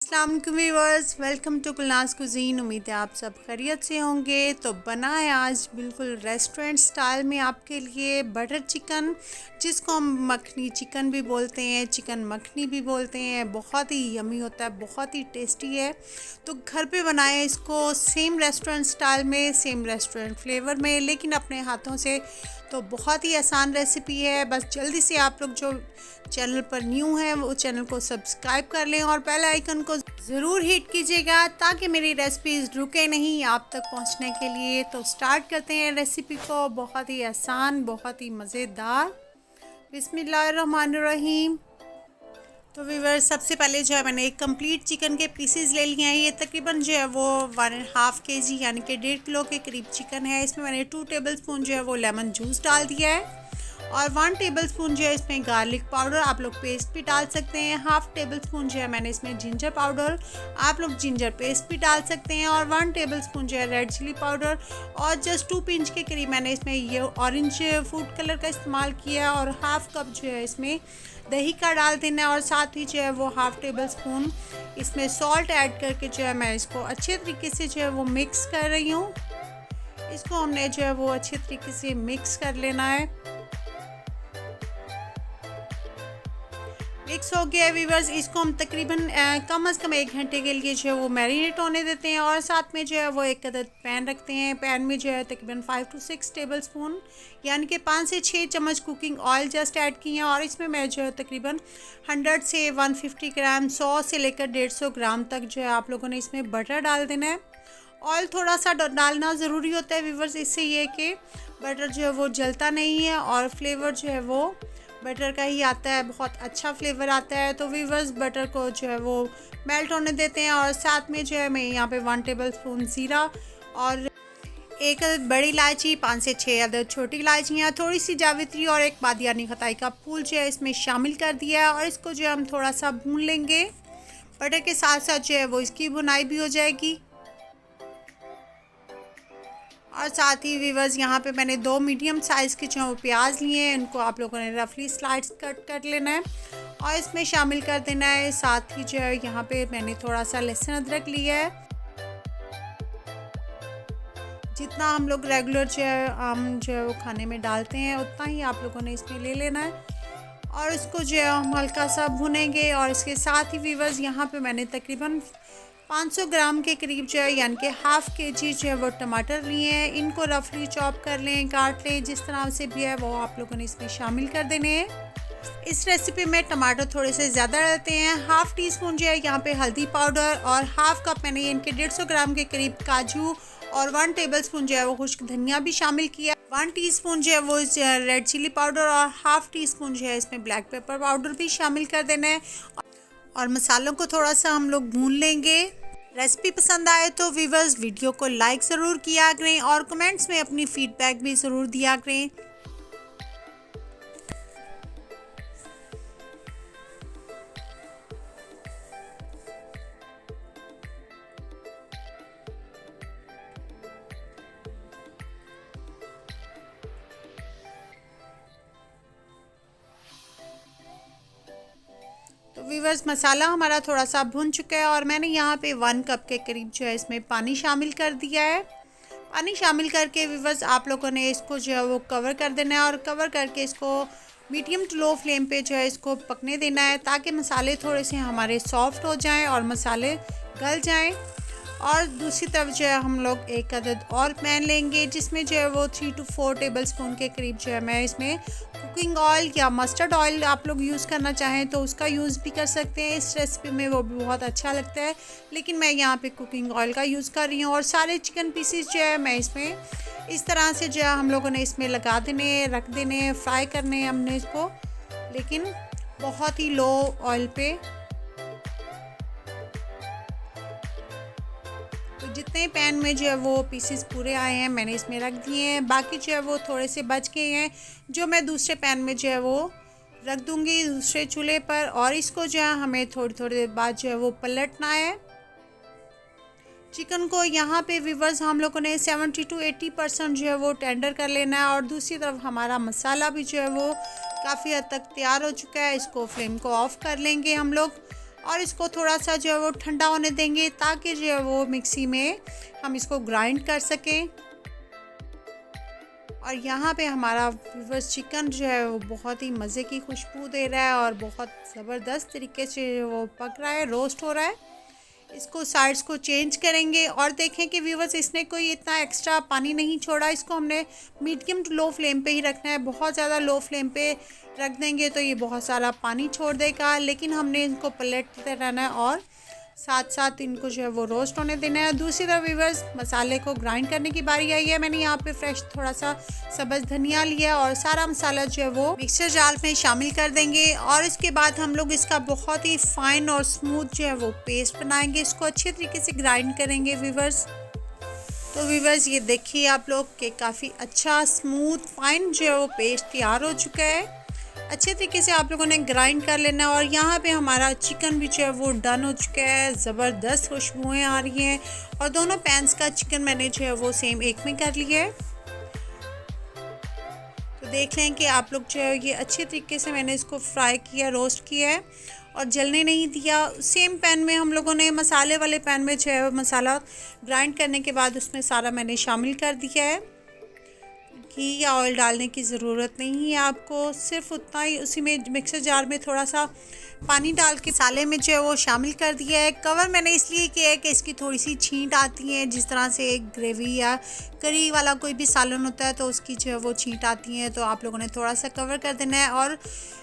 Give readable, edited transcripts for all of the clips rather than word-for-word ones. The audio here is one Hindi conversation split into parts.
अस्सलाम वालेकुम viewers, welcome to Gulnaz cuisine. उम्मीद है आप सब खैरियत से होंगे। तो बना है आज बिल्कुल रेस्टोरेंट स्टाइल में आपके लिए बटर चिकन, जिसको हम मखनी चिकन भी बोलते हैं, चिकन मखनी भी बोलते हैं। बहुत ही यमी होता है, बहुत ही टेस्टी है। तो घर पे बनाएं इसको सेम रेस्टोरेंट स्टाइल में, सेम रेस्टोरेंट फ्लेवर में, लेकिन अपने हाथों से। तो बहुत ही आसान रेसिपी है। बस जल्दी से आप लोग जो चैनल पर न्यू हैं वो चैनल को सब्सक्राइब कर लें और बेल आइकन को ज़रूर हिट कीजिएगा ताकि मेरी रेसिपीज़ रुके नहीं आप तक पहुंचने के लिए। तो स्टार्ट करते हैं रेसिपी को। बहुत ही आसान, बहुत ही मज़ेदार। बिस्मिल्लाहिर्रहमानिर्रहीम। तो व्यूअर्स, सबसे पहले जो है मैंने एक कंप्लीट चिकन के पीसेस ले लिए हैं। ये तकरीबन जो है वो 1.5 kg यानी कि 1.5 किलो के करीब चिकन है। इसमें मैंने 2 टेबलस्पून जो है वो लेमन जूस डाल दिया है और 1 टेबलस्पून जो है इसमें गार्लिक पाउडर, आप लोग पेस्ट भी डाल सकते हैं। 1/2 टेबलस्पून जो है मैंने इसमें जिंजर पाउडर, आप लोग जिंजर पेस्ट भी डाल सकते हैं। और 1 टेबलस्पून जो है रेड चिली पाउडर और जस्ट 2 पिंच के करीब मैंने इसमें ये ऑरेंज फूड कलर का इस्तेमाल किया है। और 1/2 कप जो है इसमें दही का डाल देना है और साथ ही जो है वो 1/2 टेबलस्पून इसमें सॉल्ट ऐड करके जो है मैं इसको अच्छे तरीके से जो है वो मिक्स कर रही हूँ। इसको हमने जो है वो अच्छे तरीके से मिक्स कर लेना है। मिक्स हो गया है व्यूअर्स। इसको हम तकरीबन कम से कम 1 घंटे के लिए जो है वो मैरिनेट होने देते हैं। और साथ में जो है वो एक अदद पैन रखते हैं। पैन में जो है तकरीबन 5 to 6 टेबलस्पून यानी कि 5 से 6 चम्मच कुकिंग ऑयल जस्ट ऐड किए हैं। और इसमें मैं जो है तकरीबन 100 से 150 ग्राम, 100 से लेकर 150 ग्राम तक जो है आप लोगों ने इसमें बटर डाल देना है। ऑयल थोड़ा सा डालना ज़रूरी होता है व्यूअर्स, इससे ये कि बटर जो है वो जलता नहीं है और फ्लेवर जो है वो बटर का ही आता है, बहुत अच्छा फ्लेवर आता है। तो व्यूअर्स, बटर को जो है वो मेल्ट होने देते हैं। और साथ में जो है मैं यहाँ पे 1 टेबलस्पून ज़ीरा और एक अदद बड़ी इलायची, 5 से 6 अदद छोटी इलायचियाँ, थोड़ी सी जावित्री और एक बादियानी खटाई का फूल जो है इसमें शामिल कर दिया है। और इसको जो है हम थोड़ा सा भून लेंगे। बटर के साथ साथ जो है वो इसकी भुनाई भी हो जाएगी। और साथ ही व्यूअर्स, यहाँ पे मैंने 2 मीडियम साइज़ के जो प्याज लिए हैं, इनको आप लोगों ने रफली स्लाइड्स कट कर लेना है और इसमें शामिल कर देना है। साथ ही जो है यहाँ पे मैंने थोड़ा सा लहसुन अदरक लिया है। जितना हम लोग रेगुलर जो है वो खाने में डालते हैं उतना ही आप लोगों ने इसमें ले लेना है। और इसको जो है हम हल्का सा भुनेंगे। और इसके साथ ही व्यूअर्स, यहाँ पे मैंने तकरीबन 500 ग्राम के करीब जो है यानी कि 1/2 kg जो है वो टमाटर लिए हैं। इनको रफली चॉप कर लें, काट लें, जिस तरह से भी है वो आप लोगों ने इसमें शामिल कर देने हैं। इस रेसिपी में टमाटर थोड़े से ज़्यादा डालते हैं। 1/2 टीस्पून जो है यहाँ पे हल्दी पाउडर और 1/2 कप मैंने इनके 150 ग्राम के करीब काजू और 1 टेबलस्पून जो है वो खुश्क धनिया भी शामिल किया। 1 टीस्पून जो है वो रेड चिली पाउडर और 1/2 टीस्पून जो है इसमें ब्लैक पेपर पाउडर भी शामिल कर देना है। और मसालों को थोड़ा सा हम लोग भून लेंगे। रेसिपी पसंद आए तो व्यूअर्स वीडियो को लाइक ज़रूर किया करें और कमेंट्स में अपनी फीडबैक भी ज़रूर दिया करें। तो व्यूअर्स, मसाला हमारा थोड़ा सा भुन चुका है और मैंने यहाँ पे 1 कप के करीब जो है इसमें पानी शामिल कर दिया है। पानी शामिल करके व्यूअर्स आप लोगों ने इसको जो है वो कवर कर देना है और कवर करके इसको मीडियम टू लो फ्लेम पे जो है इसको पकने देना है ताकि मसाले थोड़े से हमारे सॉफ्ट हो जाएं और मसाले गल जाएं। और दूसरी तरफ जो है हम लोग एक अदद और पैन लेंगे जिसमें जो है वो 3 to 4 टेबलस्पून के करीब जो है मैं इसमें कुकिंग ऑयल या मस्टर्ड ऑयल आप लोग यूज़ करना चाहें तो उसका यूज़ भी कर सकते हैं। इस रेसिपी में वो भी बहुत अच्छा लगता है, लेकिन मैं यहाँ पे कुकिंग ऑयल का यूज़ कर रही हूँ। और सारे चिकन पीसेस जो है मैं इसमें इस तरह से जो है हम लोगों ने इसमें लगा देने, रख देने, फ्राई करने हमने इसको, लेकिन बहुत ही लो ऑयल पे। तो जितने पैन में जो है वो पीसेस पूरे आए हैं मैंने इसमें रख दिए हैं। बाकी जो है वो थोड़े से बच गए हैं जो मैं दूसरे पैन में जो है वो रख दूंगी दूसरे चूल्हे पर। और इसको जो है हमें थोड़ी थोड़ी देर बाद जो है वो पलटना है। चिकन को यहाँ पे व्यूअर्स हम लोगों ने 70 to 80% जो है वो टेंडर कर लेना है। और दूसरी तरफ हमारा मसाला भी जो है वो काफ़ी हद तक तैयार हो चुका है। इसको फ्लेम को ऑफ कर लेंगे हम लोग और इसको थोड़ा सा जो है वो ठंडा होने देंगे ताकि जो है वो मिक्सी में हम इसको ग्राइंड कर सकें। और यहाँ पे हमारा व्यूअर्स चिकन जो है वो बहुत ही मज़े की खुशबू दे रहा है और बहुत ज़बरदस्त तरीके से वो पक रहा है, रोस्ट हो रहा है। इसको साइड्स को चेंज करेंगे और देखें कि व्यूअर्स इसने कोई इतना एक्स्ट्रा पानी नहीं छोड़ा। इसको हमने मीडियम टू लो फ्लेम पे ही रखना है। बहुत ज़्यादा लो फ्लेम पे रख देंगे तो ये बहुत सारा पानी छोड़ देगा, लेकिन हमने इनको पलटते रहना है और साथ साथ इनको जो है वो रोस्ट होने देना है। दूसरी तरफ व्यूअर्स मसाले को ग्राइंड करने की बारी आई है। मैंने यहाँ पे फ्रेश थोड़ा सा सब्ज़ धनिया लिया और सारा मसाला जो है वो मिक्सर जार में शामिल कर देंगे और इसके बाद हम लोग इसका बहुत ही फाइन और स्मूथ जो है वो पेस्ट बनाएंगे। इसको अच्छे तरीके से ग्राइंड करेंगे व्यूअर्स। तो व्यूअर्स ये देखिए आप लोग कि काफ़ी अच्छा स्मूथ फाइन जो है वो पेस्ट तैयार हो चुका है। अच्छे तरीके से आप लोगों ने ग्राइंड कर लेना है और यहाँ पे हमारा चिकन भी जो है वो डन हो चुका है। ज़बरदस्त खुशबुएँ आ रही हैं और दोनों पैन्स का चिकन मैंने जो है वो सेम एक में कर लिया है। तो देख लें कि आप लोग जो है ये अच्छे तरीके से मैंने इसको फ्राई किया, रोस्ट किया है और जलने नहीं दिया। सेम पैन में हम लोगों ने मसाले वाले पैन में जो है मसाला ग्राइंड करने के बाद उसमें सारा मैंने शामिल कर दिया है। घी या ऑयल डालने की ज़रूरत नहीं है आपको, सिर्फ उतना ही उसी में मिक्सर जार में थोड़ा सा पानी डाल के मसाले में जो है वो शामिल कर दिया है। कवर मैंने इसलिए किया है कि इसकी थोड़ी सी छींट आती है, जिस तरह से एक ग्रेवी या करी वाला कोई भी सालन होता है तो उसकी जो है वो छींट आती है। तो आप लोगों ने थोड़ा सा कवर कर देना है और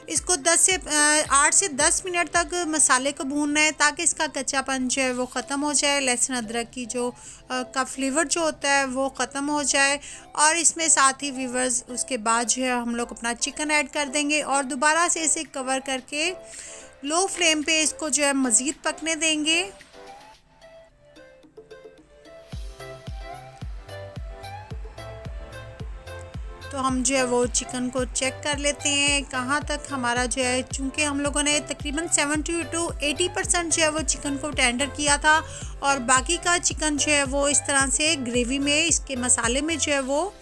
इसको 8 से 10 मिनट तक मसाले को भूनना है ताकि इसका कच्चापन जो है वो ख़त्म हो जाए, लहसुन अदरक की जो का फ्लेवर जो होता है वो ख़त्म हो जाए। और इसमें साथ ही व्यूअर्स उसके बाद जो है हम लोग अपना चिकन ऐड कर देंगे और दोबारा से इसे कवर करके लो फ्लेम पे इसको जो है मज़ीद पकने देंगे। तो हम जो है वो चिकन को चेक कर लेते हैं कहाँ तक हमारा जो है, चूँकि हम लोगों ने तकरीबन 70 to 80% जो है वो चिकन को टेंडर किया था और बाकी का चिकन जो है वो इस तरह से ग्रेवी में इसके मसाले में जो है वो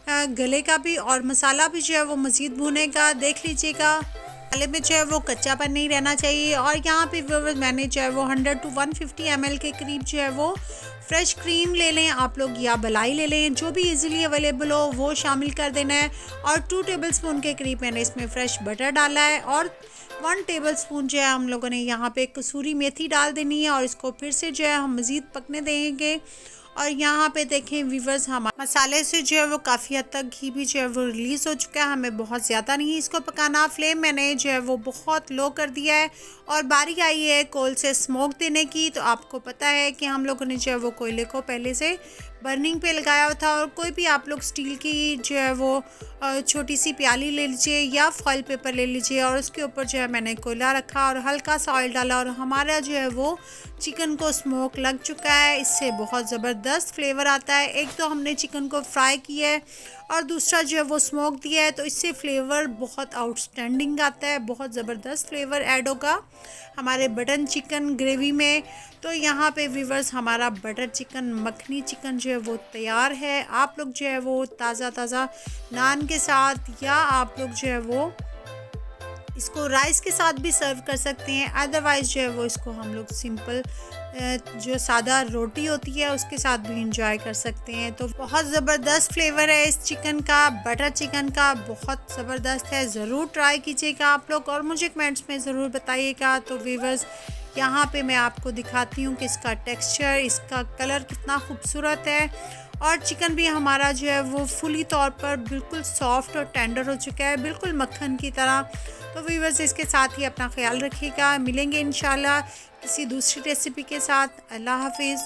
गले का भी और मसाला भी जो है वो मज़ीद भुनेगा। देख लीजिएगा मसाले में जो है वो कच्चापन नहीं रहना चाहिए। और यहाँ पे मैंने जो है वो 100 to 150 ml के करीब जो है वो फ्रेश क्रीम ले लें आप लोग या मलाई ले लें, जो भी इजीली अवेलेबल हो वो शामिल कर देना है। और 2 टेबलस्पून के करीब मैंने इसमें फ्रेश बटर डाला है और 1 टेबलस्पून जो है हम लोगों ने यहाँ पे कसूरी मेथी डाल देनी है और इसको फिर से जो है हम मज़ीद पकने देंगे। और यहाँ पे देखें व्यूअर्स हमारे मसाले से जो है वो काफ़ी हद तक घी भी जो है वो रिलीज़ हो चुका है। हमें बहुत ज़्यादा नहीं इसको पकाना। फ्लेम मैंने जो है वो बहुत लो कर दिया है और बारी आई है कोल से स्मोक देने की। तो आपको पता है कि हम लोगों ने जो है वो कोयले को पहले से बर्निंग पे लगाया हुआ था और कोई भी आप लोग स्टील की जो है वो छोटी सी प्याली ले लीजिए या फॉइल पेपर ले लीजिए और उसके ऊपर जो है मैंने कोयला रखा और हल्का सा ऑयल डाला और हमारा जो है वो चिकन को स्मोक लग चुका है। इससे बहुत ज़बरदस्त फ्लेवर आता है। एक तो हमने चिकन को फ्राई किया है और दूसरा जो है वो स्मोक दिया है, तो इससे फ्लेवर बहुत आउटस्टैंडिंग आता है, बहुत ज़बरदस्त फ्लेवर ऐड होगा हमारे बटन चिकन ग्रेवी में। तो यहाँ पे व्यूअर्स हमारा बटर चिकन मखनी चिकन जो है वो तैयार है। आप लोग जो है वो ताज़ा ताज़ा नान के साथ या आप लोग जो है वो इसको राइस के साथ भी सर्व कर सकते हैं। अदरवाइज़ जो है वो इसको हम लोग सिंपल जो सादा रोटी होती है उसके साथ भी इंजॉय कर सकते हैं। तो बहुत ज़बरदस्त फ्लेवर है इस चिकन का, बटर चिकन का बहुत ज़बरदस्त है। ज़रूर ट्राई कीजिएगा आप लोग और मुझे कमेंट्स में ज़रूर बताइएगा। तो व्यूअर्स यहाँ पे मैं आपको दिखाती हूँ कि इसका टेक्सचर, इसका कलर कितना खूबसूरत है और चिकन भी हमारा जो है वो फुली तौर पर बिल्कुल सॉफ्ट और टेंडर हो चुका है, बिल्कुल मक्खन की तरह। तो व्यूअर्स इसके साथ ही अपना ख्याल रखिएगा। मिलेंगे इंशाल्लाह किसी दूसरी रेसिपी के साथ। अल्लाह हाफिज़।